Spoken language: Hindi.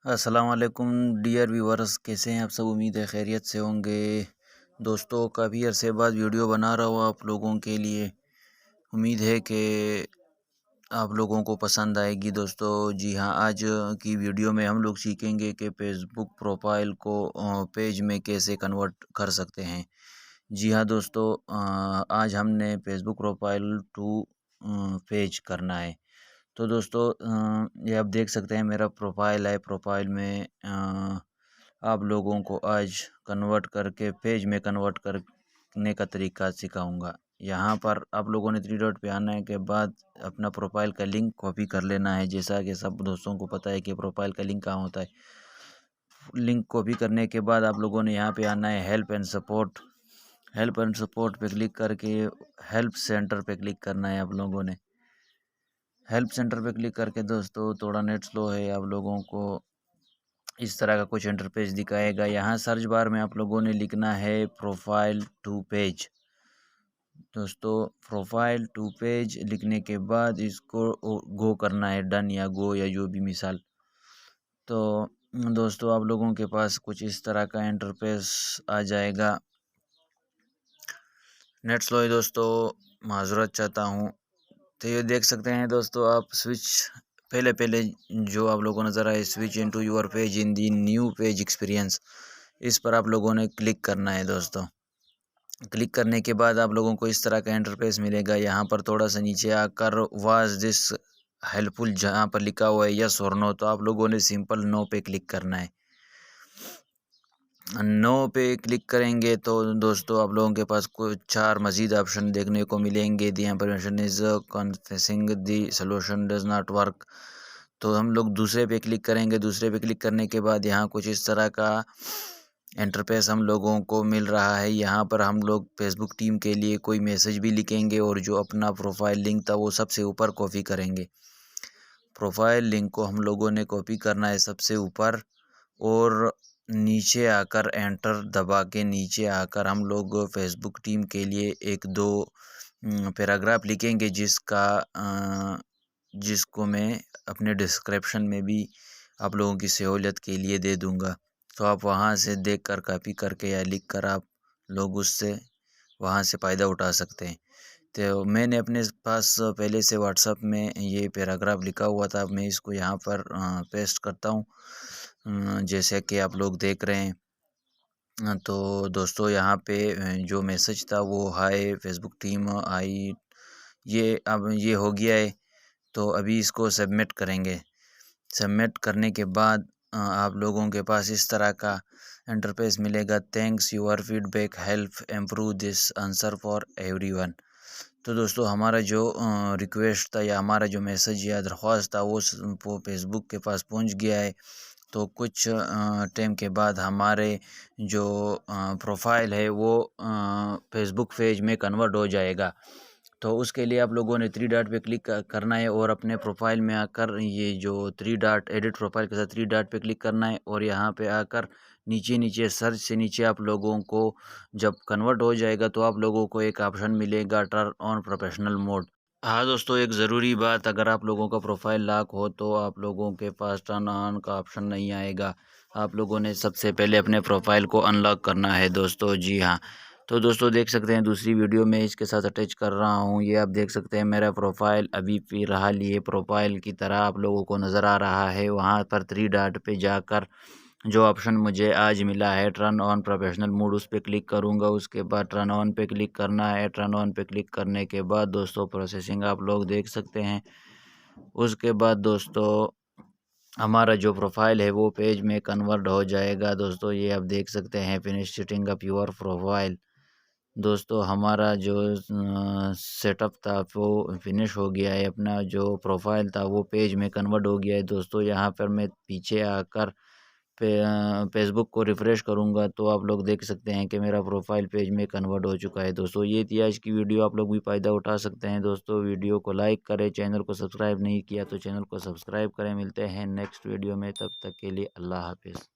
अस्सलाम वालेकुम डियर व्यूवर्स, कैसे हैं आप सब। उम्मीद है खैरियत से होंगे। दोस्तों, काफ़ी अरसे बाद वीडियो बना रहा हूँ आप लोगों के लिए। उम्मीद है कि आप लोगों को पसंद आएगी। दोस्तों जी हाँ, आज की वीडियो में हम लोग सीखेंगे कि फेसबुक प्रोफाइल को पेज में कैसे कन्वर्ट कर सकते हैं। जी हाँ दोस्तों, आज हमने फेसबुक प्रोफाइल टू पेज करना है। तो दोस्तों, ये आप देख सकते हैं मेरा प्रोफाइल है। प्रोफाइल में आप लोगों को आज कन्वर्ट करके पेज में कन्वर्ट करने का तरीका सिखाऊंगा। यहाँ पर आप लोगों ने थ्री डॉट पे आने के बाद अपना प्रोफाइल का लिंक कॉपी कर लेना है। जैसा कि सब दोस्तों को पता है कि प्रोफाइल का लिंक कहाँ होता है। लिंक कॉपी करने के बाद आप लोगों ने यहाँ पे आना है help and support. Help and support पे क्लिक करके हेल्प सेंटर पे क्लिक करना है आप लोगों ने। हेल्प सेंटर पे क्लिक करके दोस्तों, थोड़ा नेट स्लो है, आप लोगों को इस तरह का कुछ इंटरफेस दिखाएगा। यहाँ सर्च बार में आप लोगों ने लिखना है प्रोफाइल टू पेज। दोस्तों, प्रोफाइल टू पेज लिखने के बाद इसको गो करना है, डन या गो या जो भी मिसाल। तो दोस्तों, आप लोगों के पास कुछ इस तरह का इंटरफेस आ जाएगा। नेट स्लो है दोस्तों, माजूरत चाहता हूँ। तो ये देख सकते हैं दोस्तों, आप स्विच पहले पहले जो आप लोगों को नज़र आए, switch into your page in the new page experience, इस पर आप लोगों ने क्लिक करना है। दोस्तों, क्लिक करने के बाद आप लोगों को इस तरह का इंटरफेस मिलेगा। यहाँ पर थोड़ा सा नीचे आकर वाज दिस हेल्पफुल जहाँ पर लिखा हुआ है यस और नो, तो आप लोगों ने सिंपल नो पे क्लिक करना है। नो पे क्लिक करेंगे तो दोस्तों, आप लोगों के पास कुछ 4 मज़ीद ऑप्शन देखने को मिलेंगे। The permission is confessing the solution does not work. तो हम लोग दूसरे पे क्लिक करेंगे। दूसरे पे क्लिक करने के बाद यहाँ कुछ इस तरह का इंटरफेस हम लोगों को मिल रहा है। यहाँ पर हम लोग फेसबुक टीम के लिए कोई मैसेज भी लिखेंगे और जो अपना प्रोफाइल लिंक था वो सबसे ऊपर कॉपी करेंगे। प्रोफाइल लिंक को हम लोगों ने कॉपी करना है सबसे ऊपर, और नीचे आकर एंटर दबा के नीचे आकर हम लोग फेसबुक टीम के लिए एक दो पैराग्राफ लिखेंगे, जिसको मैं अपने डिस्क्रिप्शन में भी आप लोगों की सहूलियत के लिए दे दूंगा। तो आप वहां से देख कर कॉपी करके या लिख कर आप लोग उससे वहां से फ़ायदा उठा सकते हैं। तो मैंने अपने पास पहले से व्हाट्सअप में ये पैराग्राफ लिखा हुआ था। मैं इसको यहाँ पर पेस्ट करता हूँ, जैसे कि आप लोग देख रहे हैं। तो दोस्तों, यहाँ पे जो मैसेज था वो हाय फेसबुक टीम आई, ये अब ये हो गया है। तो अभी इसको सबमिट करेंगे। सबमिट करने के बाद आप लोगों के पास इस तरह का इंटरफेस मिलेगा। Thanks your feedback help improve this answer for everyone. तो दोस्तों, हमारा जो रिक्वेस्ट था या हमारा जो मैसेज या दरख्वास्त था वो फेसबुक के पास पहुंच गया है। तो कुछ टाइम के बाद हमारे जो प्रोफाइल है वो फेसबुक पेज में कन्वर्ट हो जाएगा। तो उसके लिए आप लोगों ने थ्री डॉट पे क्लिक करना है और अपने प्रोफाइल में आकर ये जो थ्री डॉट एडिट प्रोफाइल के साथ थ्री डॉट पे क्लिक करना है, और यहाँ पे आकर नीचे नीचे सर्च से नीचे आप लोगों को जब कन्वर्ट हो जाएगा तो आप लोगों को एक ऑप्शन मिलेगा टर्न ऑन प्रोफेशनल मोड। हाँ दोस्तों, एक ज़रूरी बात, अगर आप लोगों का प्रोफाइल लॉक हो तो आप लोगों के पास टर्न ऑन का ऑप्शन नहीं आएगा। आप लोगों ने सबसे पहले अपने प्रोफाइल को अनलॉक करना है दोस्तों। जी हाँ, तो दोस्तों देख सकते हैं दूसरी वीडियो में इसके साथ अटैच कर रहा हूँ। ये आप देख सकते हैं मेरा प्रोफाइल अभी फ़िलहाल ये प्रोफाइल की तरह आप लोगों को नज़र आ रहा है। वहाँ पर थ्री डॉट पे जाकर जो ऑप्शन मुझे आज मिला है टर्न ऑन प्रोफेशनल मोड, उस पर क्लिक करूंगा। उसके बाद टर्न ऑन पे क्लिक करना है। टर्न ऑन पे क्लिक करने के बाद दोस्तों प्रोसेसिंग आप लोग देख सकते हैं। उसके बाद दोस्तों हमारा जो प्रोफाइल है वो पेज में कन्वर्ट हो जाएगा। दोस्तों, ये आप देख सकते हैं finish setting up your profile. दोस्तों, हमारा जो सेटअप था वो फिनिश हो गया है। अपना जो प्रोफाइल था वो पेज में कन्वर्ट हो गया है। दोस्तों, यहाँ पर मैं पीछे आकर फेसबुक को रिफ़्रेश करूँगा तो आप लोग देख सकते हैं कि मेरा प्रोफाइल पेज में कन्वर्ट हो चुका है। दोस्तों, ये थी आज की वीडियो, आप लोग भी फ़ायदा उठा सकते हैं। दोस्तों, वीडियो को लाइक करें, चैनल को सब्सक्राइब नहीं किया तो चैनल को सब्सक्राइब करें। मिलते हैं नेक्स्ट वीडियो में, तब तक के लिए अल्लाह हाफ़िज़।